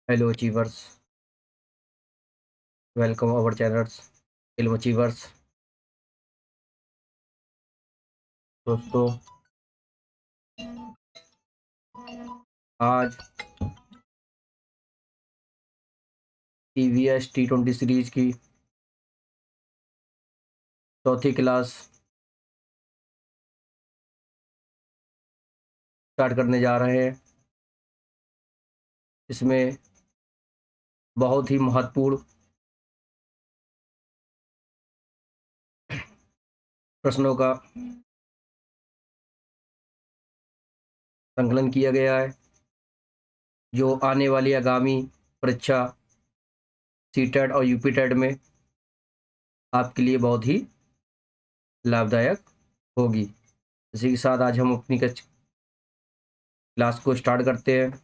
Hello achievers, welcome our channels Film Achievers। दोस्तों, आज TVS T20 series की चौथी क्लास स्टार्ट करने जा रहे हैं। इसमें बहुत ही महत्वपूर्ण प्रश्नों का संकलन किया गया है, जो आने वाली आगामी परीक्षा सीटेट और यूपीटेट में आपके लिए बहुत ही लाभदायक होगी। इसी के साथ आज हम अपनी क्लास को स्टार्ट करते हैं।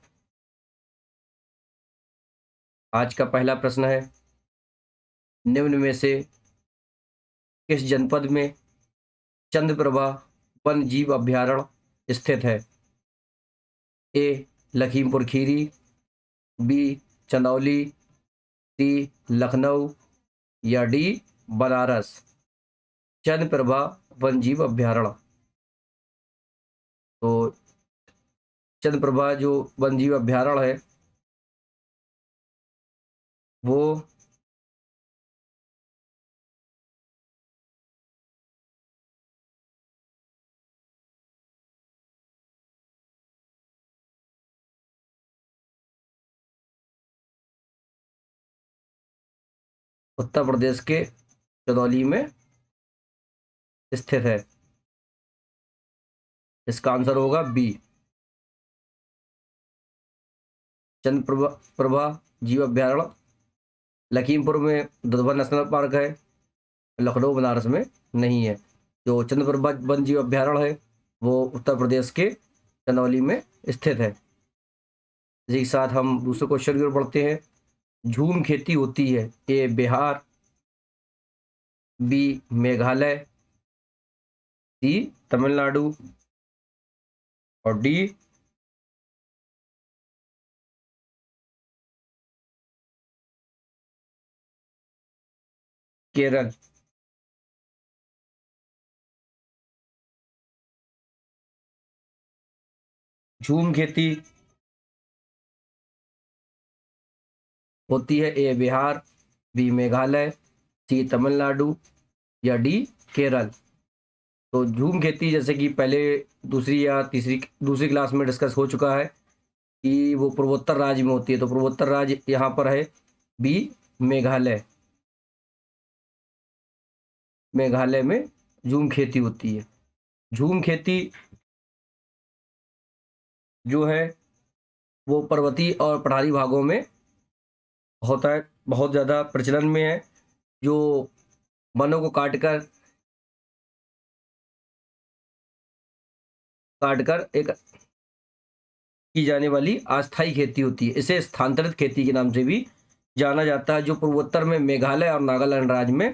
आज का पहला प्रश्न है, निम्न में से किस जनपद में चंद्रप्रभा वन्य जीव अभयारण्य स्थित है? ए लखीमपुर खीरी, बी चंदौली, सी लखनऊ या डी बनारस। चंद्रप्रभा वन्य जीव अभयारण्य, तो चंद्रप्रभा जो वन्य जीव अभयारण्य है वो उत्तर प्रदेश के चंदौली में स्थित है। इसका आंसर होगा बी, चंद्रप्रभा प्रभा जीव अभयारण्य लखीमपुर में दुधवा नेशनल पार्क है, लखनऊ बनारस में नहीं है। जो चंद्रप्रभा वन्य जीव अभयारण्य है वो उत्तर प्रदेश के चंदौली में स्थित है। इसी के साथ हम दूसरे क्वेश्चन की ओर बढ़ते हैं। झूम खेती होती है ए बिहार, बी मेघालय, सी तमिलनाडु और डी केरल। झूम खेती होती है ए बिहार, बी मेघालय, सी तमिलनाडु या डी केरल। तो झूम खेती जैसे कि पहले दूसरी या दूसरी क्लास में डिस्कस हो चुका है कि वो पूर्वोत्तर राज्य में होती है, तो पूर्वोत्तर राज्य यहाँ पर है बी मेघालय। मेघालय में झूम खेती होती है। झूम खेती जो है वो पर्वतीय और पठारी भागों में होता है, बहुत ज़्यादा प्रचलन में है। जो वनों को काटकर एक की जाने वाली अस्थायी खेती होती है। इसे स्थानांतरित खेती के नाम से भी जाना जाता है, जो पूर्वोत्तर में मेघालय और नागालैंड राज्य में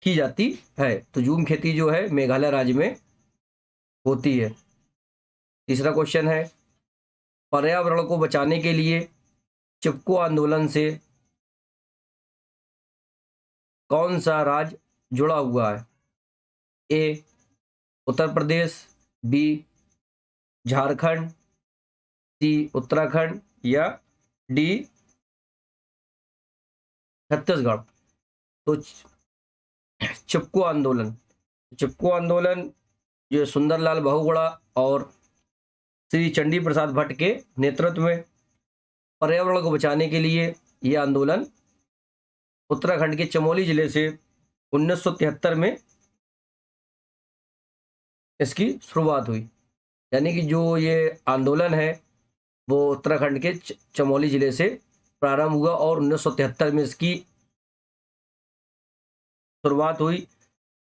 की जाती है। तो झूम खेती जो है मेघालय राज्य में होती है। तीसरा क्वेश्चन है, पर्यावरण को बचाने के लिए चिपको आंदोलन से कौन सा राज्य जुड़ा हुआ है? ए उत्तर प्रदेश, बी झारखंड, सी उत्तराखंड या डी छत्तीसगढ़। तो चिपको आंदोलन जो सुंदरलाल बहुगुणा और श्री चंडी प्रसाद भट्ट के नेतृत्व में पर्यावरण को बचाने के लिए यह आंदोलन उत्तराखंड के चमोली जिले से 1973 में इसकी शुरुआत हुई। यानी कि जो ये आंदोलन है वो उत्तराखंड के चमोली जिले से प्रारंभ हुआ और 1973 में इसकी शुरुआत हुई,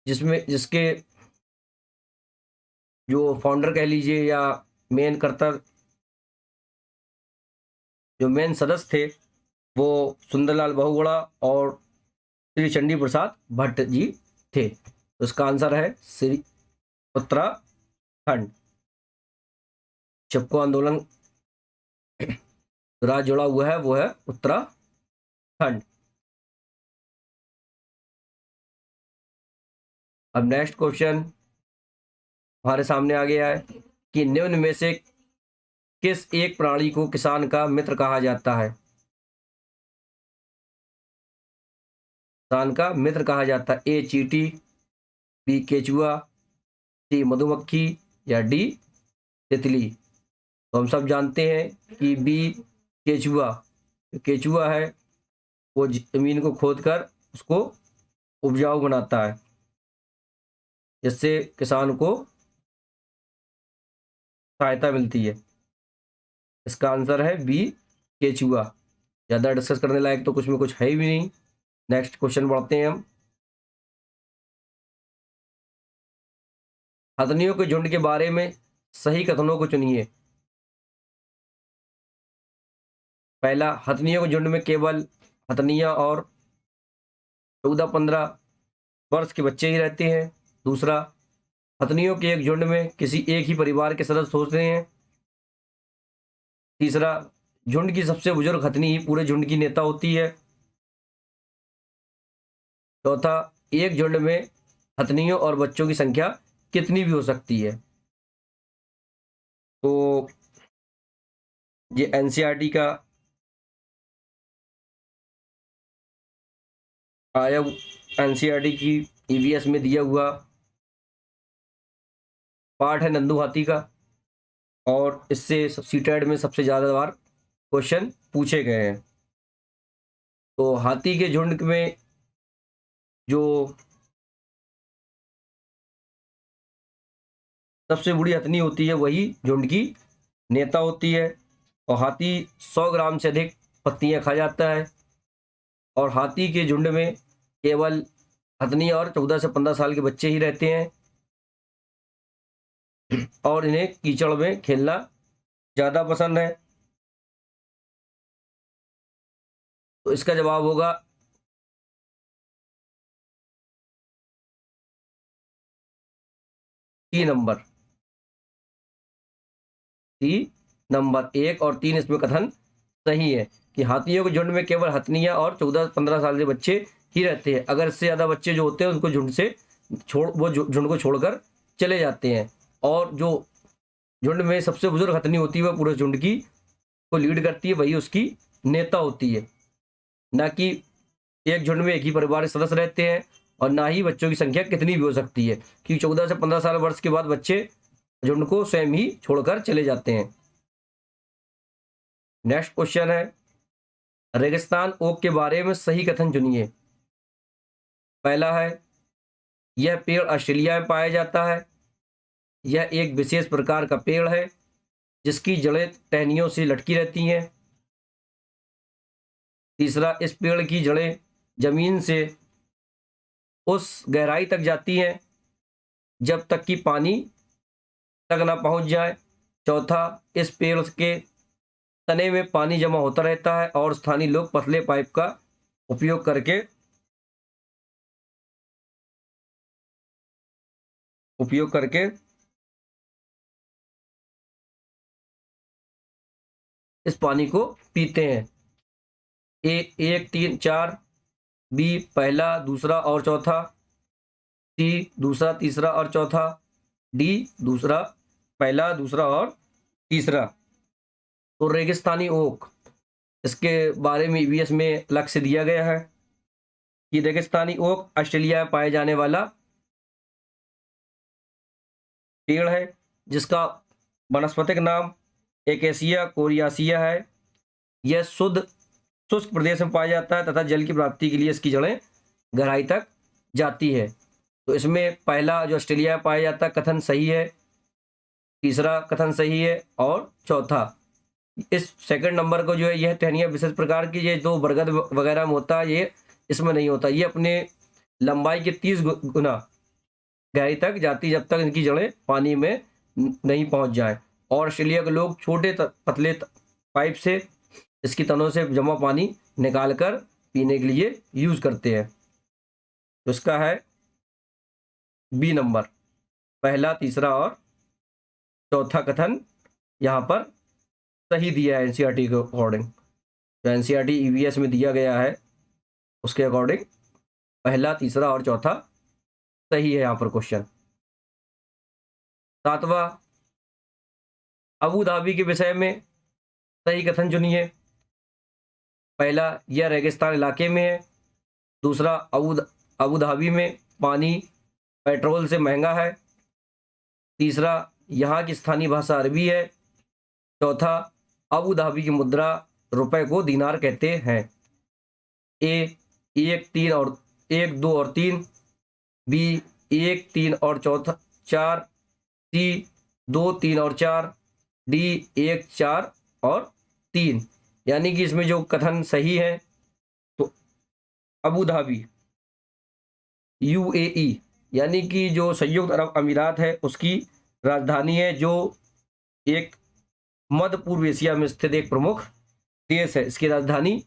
जिसके जो फाउंडर कह लीजिए या मेन कर्ता, जो मेन सदस्य थे वो सुंदरलाल बहुगुणा और श्री चंडी प्रसाद भट्ट जी थे। तो इसका आंसर है श्री उत्तराखंड। चिपको आंदोलन तो राज्य जुड़ा हुआ है वो है उत्तराखंड। अब नेक्स्ट क्वेश्चन हमारे सामने आ गया है कि निम्न में से किस एक प्राणी को किसान का मित्र कहा जाता है? किसान का मित्र कहा जाता है। ए चींटी, बी केचुआ, सी मधुमक्खी या डी तितली। तो हम सब जानते हैं कि बी केचुआ। केचुआ है वो जमीन को खोदकर उसको उपजाऊ बनाता है, जिससे किसान को सहायता मिलती है। इसका आंसर है बी केचुआ। ज़्यादा डिस्कस करने लायक तो कुछ में कुछ है ही भी नहीं। नेक्स्ट क्वेश्चन बढ़ते हैं हम। हथनियों के झुंड के बारे में सही कथनों को चुनिए। पहला, हथनियों के झुंड में केवल हथनियां और 14-15 वर्ष के बच्चे ही रहते हैं। दूसरा, हथनियों के एक झुंड में किसी एक ही परिवार के सदस्य होते हैं। तीसरा, झुंड की सबसे बुजुर्ग हथनी ही पूरे झुंड की नेता होती है। चौथा, एक झुंड में हथनियों और बच्चों की संख्या कितनी भी हो सकती है। तो ये एनसीईआरटी का आया, एनसीईआरटी की ईवीएस में दिया हुआ पार्ट है नंदू हाथी का, और इससे सीटेट में सबसे ज़्यादा बार क्वेश्चन पूछे गए हैं। तो हाथी के झुंड में जो सबसे बड़ी हथनी होती है वही झुंड की नेता होती है। और हाथी 100 ग्राम से अधिक पत्तियां खा जाता है। और हाथी के झुंड में केवल हथनी और 14 से 15 साल के बच्चे ही रहते हैं, और इन्हें कीचड़ में खेलना ज़्यादा पसंद है। तो इसका जवाब होगा सी नंबर। सी नंबर 1 और 3 इसमें कथन सही है कि हाथियों के झुंड में केवल हथनियां और 14-15 साल के बच्चे ही रहते हैं। अगर इससे ज़्यादा बच्चे जो होते हैं उनको झुंड से झुंड को छोड़कर चले जाते हैं। और जो झुंड में सबसे बुजुर्ग हथनी होती है वह पूरे झुंड की को लीड करती है, वही उसकी नेता होती है। ना कि एक झुंड में एक ही परिवार के सदस्य रहते हैं, और ना ही बच्चों की संख्या कितनी भी हो सकती है, क्योंकि 14 से 15 साल वर्ष के बाद बच्चे झुंड को स्वयं ही छोड़कर चले जाते हैं। नेक्स्ट क्वेश्चन है, रेगिस्तान ओक के बारे में सही कथन चुनिए। पहला है, यह पेड़ ऑस्ट्रेलिया में पाया जाता है। यह एक विशेष प्रकार का पेड़ है जिसकी जड़ें टहनियों से लटकी रहती हैं। तीसरा, इस पेड़ की जड़ें जमीन से उस गहराई तक जाती हैं जब तक कि पानी तक ना पहुंच जाए। चौथा, इस पेड़ के तने में पानी जमा होता रहता है और स्थानीय लोग पतले पाइप का उपयोग करके उपयोग करके इस पानी को पीते हैं। ए 1, 3, 4, बी पहला, दूसरा और चौथा, सी दूसरा, तीसरा और चौथा, डी दूसरा, पहला, दूसरा और तीसरा। तो रेगिस्तानी ओक, इसके बारे में ईवीएस में अलग से दिया गया है कि रेगिस्तानी ओक ऑस्ट्रेलिया में पाए जाने वाला पेड़ है जिसका वनस्पतिक नाम एकेसिया कोरियासिया है। यह शुद्ध शुष्क प्रदेश में पाया जाता है तथा जल की प्राप्ति के लिए इसकी जड़ें गहराई तक जाती है। तो इसमें पहला जो ऑस्ट्रेलिया में पाया जाता है कथन सही है, तीसरा कथन सही है, और चौथा इस सेकंड नंबर को जो है, यह टहनियाँ विशेष प्रकार की, ये जो बरगद वगैरह में होता है ये इसमें नहीं होता। ये अपने लंबाई के 30 गुना गहराई तक जाती जब तक इनकी जड़ें पानी में नहीं पहुंच जाए। और ऑस्ट्रेलिया के लोग छोटे पतले पाइप से इसकी तनों से जमा पानी निकाल कर पीने के लिए यूज करते हैं। तो इसका है बी नंबर, पहला, तीसरा और चौथा कथन यहाँ पर सही दिया है एनसीईआरटी के अकॉर्डिंग। जो एनसीईआरटी ईवीएस में दिया गया है उसके अकॉर्डिंग पहला, तीसरा और चौथा सही है यहाँ पर क्वेश्चन। सातवां, अबू धाबी के विषय में सही कथन चुनिए। पहला, यह रेगिस्तान इलाके में है। दूसरा, अबू धाबी में पानी पेट्रोल से महंगा है। तीसरा, यहाँ की स्थानीय भाषा अरबी है। चौथा, अबू धाबी की मुद्रा रुपए को दीनार कहते हैं। ए, एक, तीन और एक, दो और तीन। बी, एक, तीन और चौथा चार। सी, दो, तीन और चार। डी, एक, चार और तीन। यानी कि इसमें जो कथन सही है तो अबू धाबी यूएई यानी कि जो संयुक्त अरब अमीरात है उसकी राजधानी है, जो एक मध्य पूर्व एशिया में स्थित एक प्रमुख देश है। इसकी राजधानी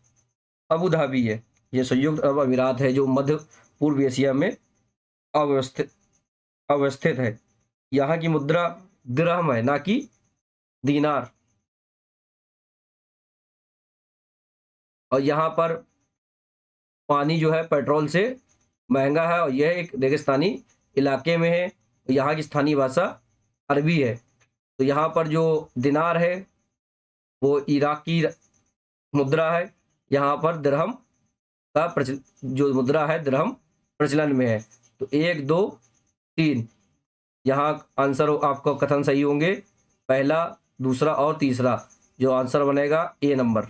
अबू धाबी है। ये संयुक्त अरब अमीरात है जो मध्य पूर्व एशिया में अवस्थित अवस्थित है। यहाँ की मुद्रा दिरहम है, ना कि दीनार। और यहाँ पर पानी जो है पेट्रोल से महंगा है और यह एक रेगिस्तानी इलाके में है। यहाँ की स्थानीय भाषा अरबी है। तो यहाँ पर जो दिनार है वो इराक की मुद्रा है। यहाँ पर दिरहम का जो मुद्रा है दिरहम प्रचलन में है। तो एक, दो, तीन यहाँ आंसर आपका कथन सही होंगे। पहला, दूसरा और तीसरा। जो आंसर बनेगा ए नंबर,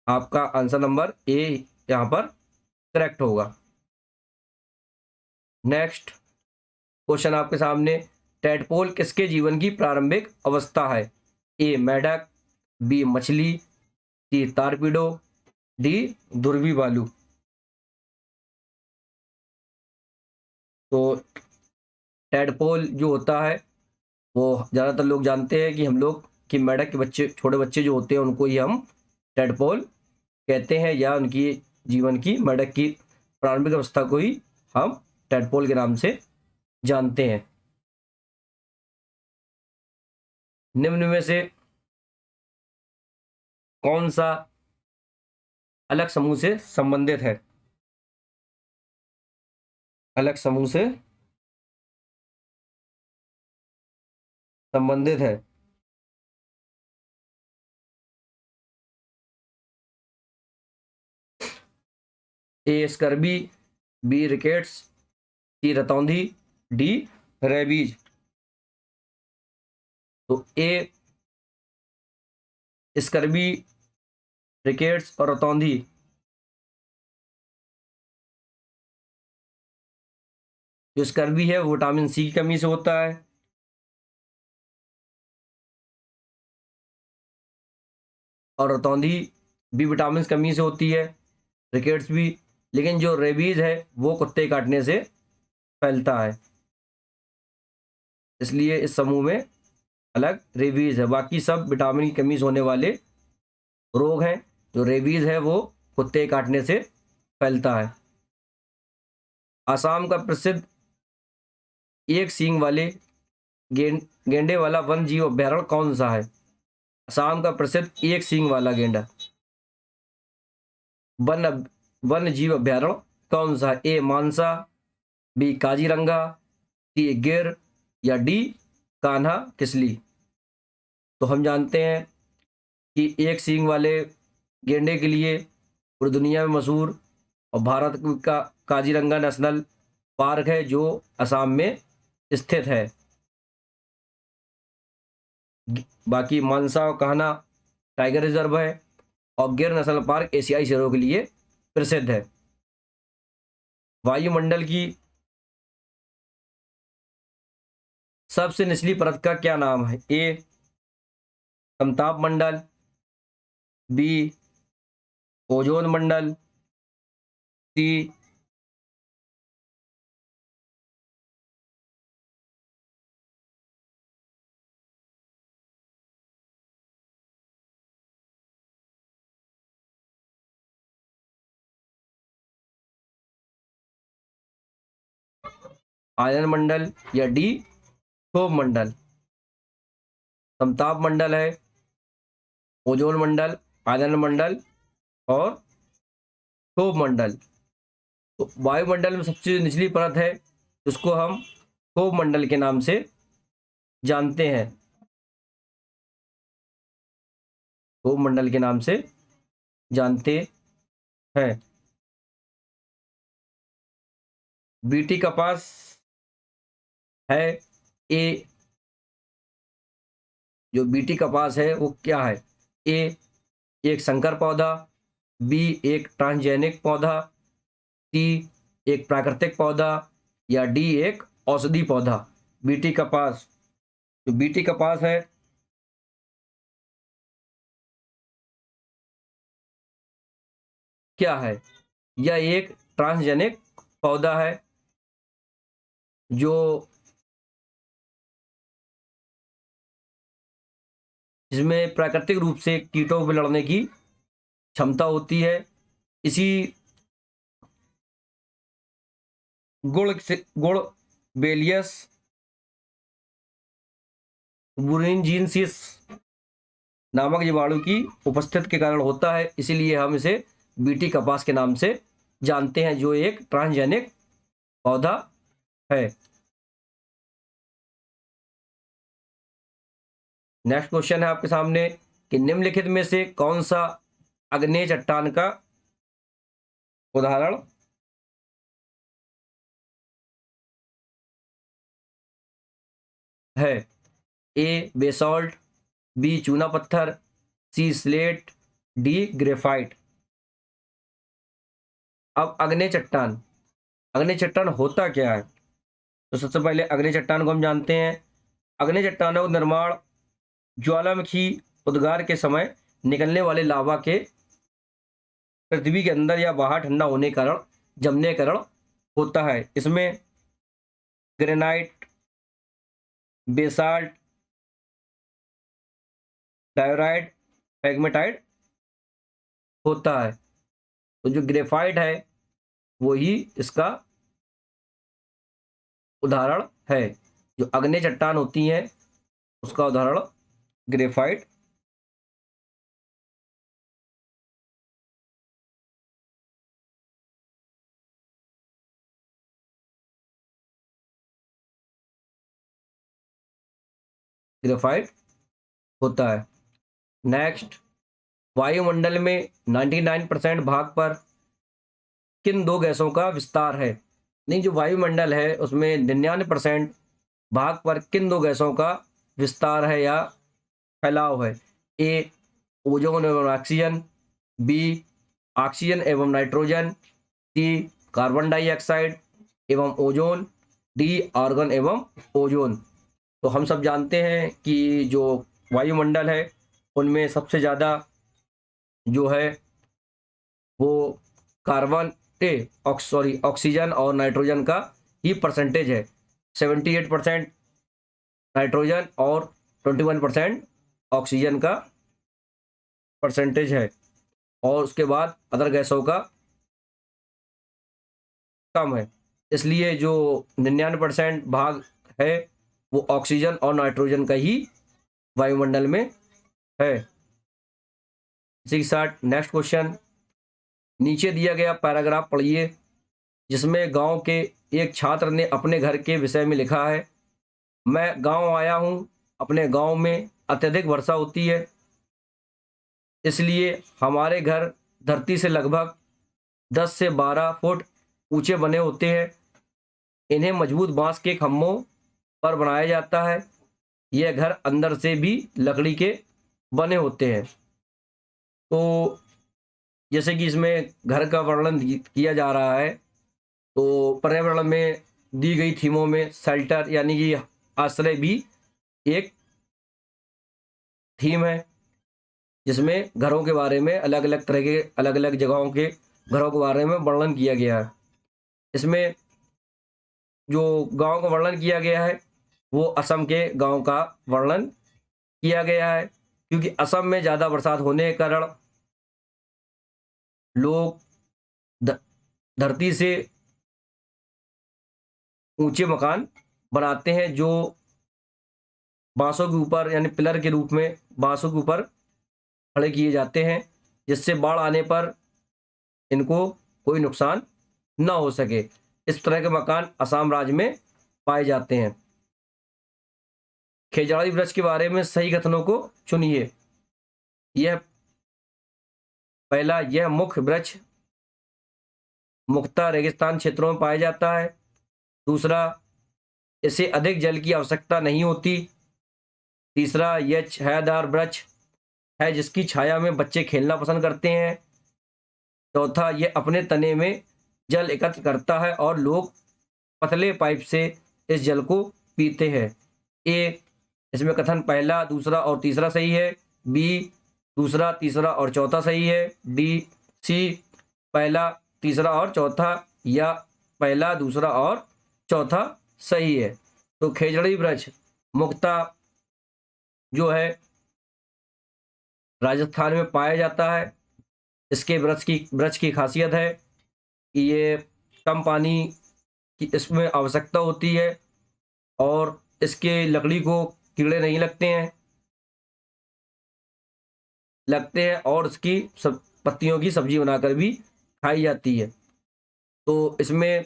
आपका आंसर नंबर ए यहाँ पर करेक्ट होगा। नेक्स्ट क्वेश्चन आपके सामने, टैडपोल किसके जीवन की प्रारंभिक अवस्था है? ए, मेढक। बी, मछली। सी, तारपीडो। डी, ध्रुवी भालू। तो टैडपोल जो होता है वो ज़्यादातर लोग जानते हैं कि हम लोग कि मेढक के बच्चे, छोटे बच्चे जो होते हैं उनको ही हम टैडपोल कहते हैं, या उनकी जीवन की मेढक की प्रारंभिक अवस्था को ही हम टैडपोल के नाम से जानते हैं। निम्न में से कौन सा अलग समूह से संबंधित है? अलग समूह से संबंधित है। A, scurvy. B, rickets. C, रतौंधी। D, rabies. तो ए, स्कर्बी, रिकेट्स और रतौंधी। जो स्कर्बी है वो विटामिन सी की कमी से होता है। और रतौंधी भी विटामिन कमी से होती है, रिकेट्स भी। लेकिन जो रेबीज है वो कुत्ते काटने से फैलता है, इसलिए इस समूह में अलग रेबीज है। बाकी सब विटामिन की कमी से होने वाले रोग हैं। जो रेबीज है वो कुत्ते काटने से फैलता है। आसाम का प्रसिद्ध एक सींग वाले गेंडे वाला वन जीव अभ्यारण्य कौन सा है? असम का प्रसिद्ध एक सींग वाला गेंडा वन वन जीव अभ्यारण्य कौन सा है? ए, मानसा। बी, काजीरंगा। सी, गिर। या डी, कान्हा किसली। तो हम जानते हैं कि एक सींग वाले गेंडे के लिए पूरी दुनिया में मशहूर और भारत का काजीरंगा नेशनल पार्क है जो असम में स्थित है। बाकी मानसा और कान्हा टाइगर रिजर्व है और गिर नेशनल पार्क एशियाई शेरों के लिए प्रसिद्ध है। वायुमंडल की सबसे निचली परत का क्या नाम है? ए, समताप मंडल। बी, ओजोन मंडल। सी, आयन मंडल। या डी, क्षोभ मंडल। समताप मंडल है ओजोन मंडल, आयनन मंडल और क्षोभ मंडल। तो वायुमंडल में सबसे निचली परत है उसको हम क्षोभ मंडल के नाम से जानते हैं, क्षोभ मंडल के नाम से जानते हैं। बीटी कपास है ए, जो बीटी कपास है वो क्या है? ए एक संकर पौधा, बी एक ट्रांसजेनिक पौधा, सी एक प्राकृतिक पौधा या डी एक औषधि पौधा। बीटी कपास, जो बीटी कपास है क्या है? यह एक ट्रांसजेनिक पौधा है जो जिसमें प्राकृतिक रूप से कीटों पर लड़ने की क्षमता होती है। इसी गुड़ बेलियस बुरिंजिनसिस नामक जीवाणु की उपस्थिति के कारण होता है, इसीलिए हम इसे बीटी कपास के नाम से जानते हैं, जो एक ट्रांसजेनिक पौधा है। नेक्स्ट क्वेश्चन है आपके सामने कि निम्नलिखित में से कौन सा आग्नेय चट्टान का उदाहरण है? ए बेसॉल्ट, बी चूना पत्थर, सी स्लेट, डी ग्रेफाइट। अब अग्नि चट्टान होता क्या है? तो सबसे पहले अग्नि चट्टान को हम जानते हैं। अग्नि चट्टानों का निर्माण ज्वालामुखी उद्गार के समय निकलने वाले लावा के पृथ्वी के अंदर या बाहर ठंडा होने के कारण जमने के कारण होता है। इसमें ग्रेनाइट, बेसाल्ट, डायोराइट, पैगमेटाइट होता है। तो जो ग्रेफाइट है वो ही इसका उदाहरण है। जो अग्नि चट्टान होती है उसका उदाहरण ग्रेफाइट। ग्रेफाइट होता है। नेक्स्ट, वायुमंडल में 99% भाग पर किन दो गैसों का विस्तार है? नहीं, जो वायुमंडल है उसमें 99% भाग पर किन दो गैसों का विस्तार है या फैलाव है? ए ओजोन एवं ऑक्सीजन, बी ऑक्सीजन एवं नाइट्रोजन, सी कार्बन डाइऑक्साइड एवं ओजोन, डी आर्गन एवं ओजोन। तो हम सब जानते हैं कि जो वायुमंडल है उनमें सबसे ज़्यादा जो है वो कार्बन ऑक्सीजन और नाइट्रोजन का ही परसेंटेज है। 78% नाइट्रोजन और 21% ऑक्सीजन का परसेंटेज है, और उसके बाद अदर गैसों का कम है। इसलिए जो 99% भाग है वो ऑक्सीजन और नाइट्रोजन का ही वायुमंडल में है। इसी के साथ नेक्स्ट क्वेश्चन, नीचे दिया गया पैराग्राफ पढ़िए जिसमें गांव के एक छात्र ने अपने घर के विषय में लिखा है। मैं गांव आया हूं, अपने गांव में अत्यधिक वर्षा होती है, इसलिए हमारे घर धरती से लगभग 10 से 12 फुट ऊंचे बने होते हैं। इन्हें मजबूत बांस के खंभों पर बनाया जाता है। यह घर अंदर से भी लकड़ी के बने होते हैं। तो जैसे कि इसमें घर का वर्णन किया जा रहा है, तो पर्यावरण में दी गई थीमों में शेल्टर यानी कि आश्रय भी एक थीम है, जिसमें घरों के बारे में अलग अलग तरह के अलग अलग जगहों के घरों के बारे में वर्णन किया गया है। इसमें जो गांव का वर्णन किया गया है वो असम के गांव का वर्णन किया गया है, क्योंकि असम में ज़्यादा बरसात होने के कारण लोग धरती से ऊंचे मकान बनाते हैं, जो बांसों के ऊपर यानी पिलर के रूप में बांसों के ऊपर खड़े किए जाते हैं, जिससे बाढ़ आने पर इनको कोई नुकसान ना हो सके। इस तरह के मकान असम राज्य में पाए जाते हैं। खेजड़ाई वृक्ष के बारे में सही कथनों को चुनिए। यह पहला, यह मुख्य वृक्ष मुख्यतः रेगिस्तान क्षेत्रों में पाया जाता है। दूसरा, इसे अधिक जल की आवश्यकता नहीं होती। तीसरा, यह छायादार वृक्ष है जिसकी छाया में बच्चे खेलना पसंद करते हैं। चौथा, यह अपने तने में जल एकत्र करता है और लोग पतले पाइप से इस जल को पीते हैं। ए, इसमें कथन पहला, दूसरा और तीसरा सही है। बी, दूसरा, तीसरा और चौथा सही है। डी, सी, पहला, तीसरा और चौथा, या पहला, दूसरा और चौथा सही है। तो खेजड़ी वृक्ष मुख्यतः जो है राजस्थान में पाया जाता है। इसके वृक्ष की खासियत है कि ये कम पानी की इसमें आवश्यकता होती है और इसके लकड़ी को कीड़े नहीं लगते हैं और इसकी सब पत्तियों की सब्जी बनाकर भी खाई जाती है। तो इसमें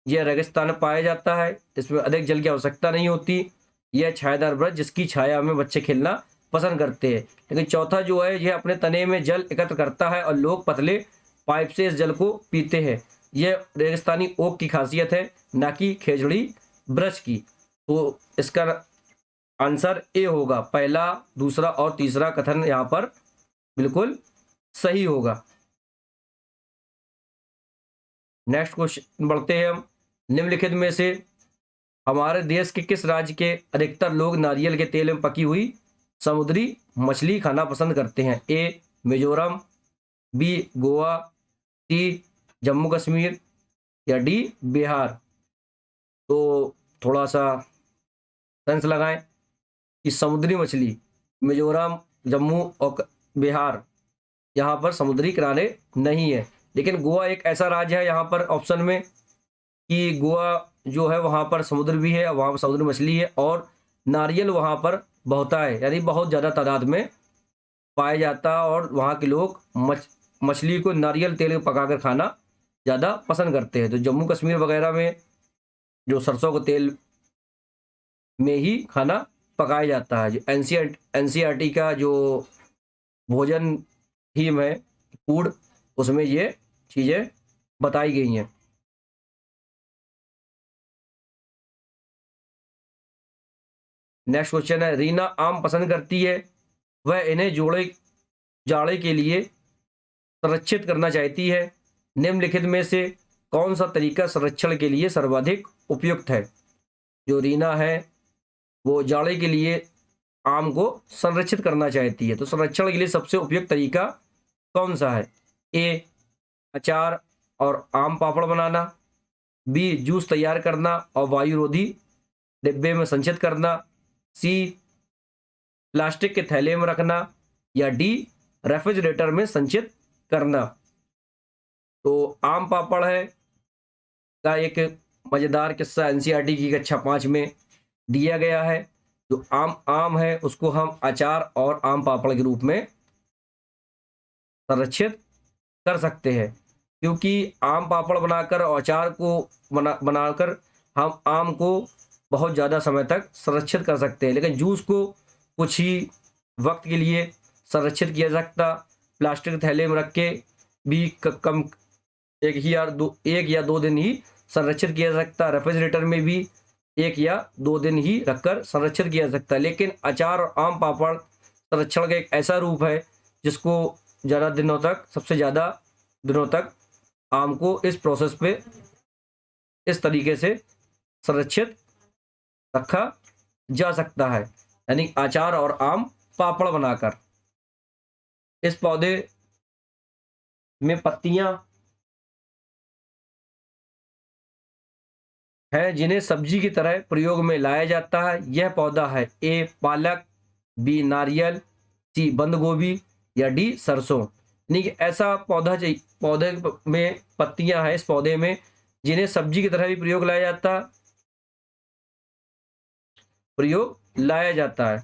यह रेगिस्तान में पाया जाता है, इसमें अधिक जल की आवश्यकता नहीं होती। यह छायादार वृक्ष जिसकी छाया में बच्चे खेलना पसंद करते हैं। लेकिन चौथा जो है, यह अपने तने में जल एकत्र करता है और लोग पतले पाइप से इस जल को पीते हैं। यह रेगिस्तानी ओक की खासियत है, ना कि खेजड़ी वृक्ष की। तो इसका आंसर ए होगा। पहला, दूसरा और तीसरा कथन यहाँ पर बिल्कुल सही होगा। नेक्स्ट क्वेश्चन बढ़ते हैं हम। निम्नलिखित में से हमारे देश के किस राज्य के अधिकतर लोग नारियल के तेल में पकी हुई समुद्री मछली खाना पसंद करते हैं? ए, मिजोरम, बी, गोवा, सी, जम्मू कश्मीर, या डी, बिहार। तो थोड़ा सा सेंस लगाएं कि समुद्री मछली मिजोरम, जम्मू और बिहार, यहाँ पर समुद्री किनारे नहीं है। लेकिन गोवा एक ऐसा राज्य है यहाँ पर ऑप्शन में कि गोवा जो है वहाँ पर समुद्र भी है, वहाँ पर समुद्री मछली है और नारियल वहाँ पर बहुता है, यानी बहुत ज़्यादा तादाद में पाया जाता है और वहाँ के लोग मछली को नारियल तेल में पकाकर खाना ज़्यादा पसंद करते हैं। तो जम्मू कश्मीर वगैरह में जो सरसों के तेल में ही खाना पकाया जाता है। जो एनसीईआरटी का जो भोजन थीम है फूड, उसमें ये चीज़ें बताई गई हैं। नेक्स्ट क्वेश्चन है, रीना आम पसंद करती है, वह इन्हें जाड़े के लिए संरक्षित करना चाहती है। निम्नलिखित में से कौन सा तरीका संरक्षण के लिए सर्वाधिक उपयुक्त है? जो रीना है वो जाड़े के लिए आम को संरक्षित करना चाहती है, तो संरक्षण के लिए सबसे उपयुक्त तरीका कौन सा है? ए, अचार और आम पापड़ बनाना। बी, जूस तैयार करना और वायुरोधी डिब्बे में संचित करना। सी, प्लास्टिक के थैले में रखना, या डी, रेफ्रिजरेटर में संचित करना। तो आम पापड़ है का एक मजेदार किस्सा एनसीईआरटी की कक्षा 5 में दिया गया है। जो आम आम है उसको हम अचार और आम पापड़ के रूप में संरक्षित कर सकते हैं, क्योंकि आम पापड़ बनाकर और अचार को बनाकर हम आम को बहुत ज़्यादा समय तक संरक्षित कर सकते हैं। लेकिन जूस को कुछ ही वक्त के लिए संरक्षित किया जा सकता, प्लास्टिक थैले में रख के भी कम एक या दो दिन ही संरक्षित किया जा सकता। रेफ्रिजरेटर में भी 1 या 2 दिन ही रखकर संरक्षित किया जा सकता है। लेकिन अचार और आम पापड़ संरक्षण का एक ऐसा रूप है जिसको सबसे ज़्यादा दिनों तक आम को इस प्रोसेस पे इस तरीके से संरक्षित रखा जा सकता है, यानी अचार और आम पापड़ बनाकर। इस पौधे में पत्तियां हैं जिन्हें सब्जी की तरह प्रयोग में लाया जाता है। यह पौधा है ए, पालक, बी, नारियल, सी, बंद गोभी, या डी, सरसों। यानी कि ऐसा पौधे में पत्तियां हैं इस पौधे में जिन्हें सब्जी की तरह भी प्रयोग लाया जाता है।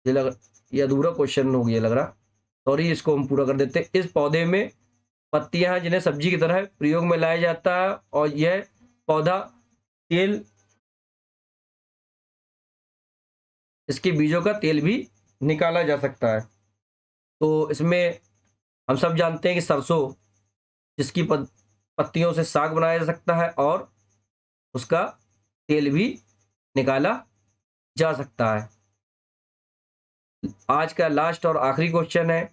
ये अधूरा क्वेश्चन हो गया लग रहा, सॉरी, इसको हम पूरा कर देते हैं। इस पौधे में पत्तियां हैं जिन्हें सब्जी की तरह प्रयोग में लाया जाता है और यह पौधा तेल, इसके बीजों का तेल भी निकाला जा सकता है। तो इसमें हम सब जानते हैं कि सरसों, जिसकी पत्तियों से साग बनाया जा सकता है और उसका तेल भी निकाला जा सकता है। आज का लास्ट और आखिरी क्वेश्चन है,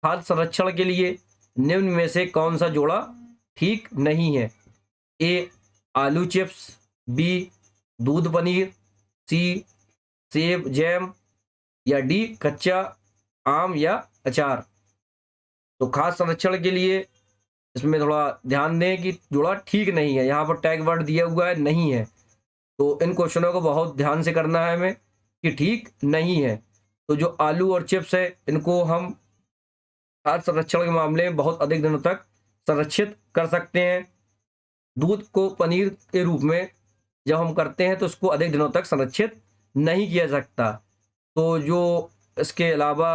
खाद्य संरक्षण के लिए निम्न में से कौन सा जोड़ा ठीक नहीं है? ए आलू चिप्स, बी दूध पनीर, सी सेब जैम, या डी कच्चा आम या अचार। तो खाद्य संरक्षण के लिए इसमें थोड़ा ध्यान दें कि जोड़ा ठीक नहीं है, यहाँ पर टैग वर्ड दिया हुआ है नहीं है, तो इन क्वेश्चनों को बहुत ध्यान से करना है हमें कि ठीक नहीं है। तो जो आलू और चिप्स है, इनको हम खाद्य संरक्षण के मामले में बहुत अधिक दिनों तक संरक्षित कर सकते हैं। दूध को पनीर के रूप में जब हम करते हैं तो उसको अधिक दिनों तक संरक्षित नहीं किया जा सकता। तो जो इसके अलावा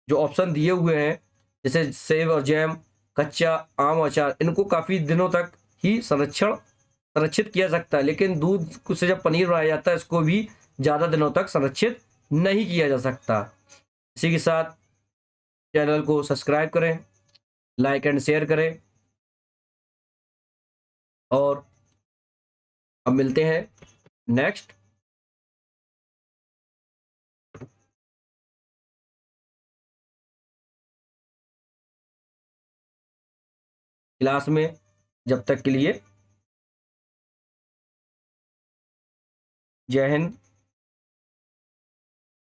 जो ऑप्शन दिए हुए हैं, जैसे सेब और जैम, कच्चा आम और अचार, इनको काफ़ी दिनों तक ही संरक्षित किया जा सकता है, लेकिन दूध से जब पनीर बनाया जाता है इसको भी ज़्यादा दिनों तक संरक्षित नहीं किया जा सकता। इसी के साथ चैनल को सब्सक्राइब करें, लाइक एंड शेयर करें, और अब मिलते हैं नेक्स्ट क्लास में। जब तक के लिए जय हिंद,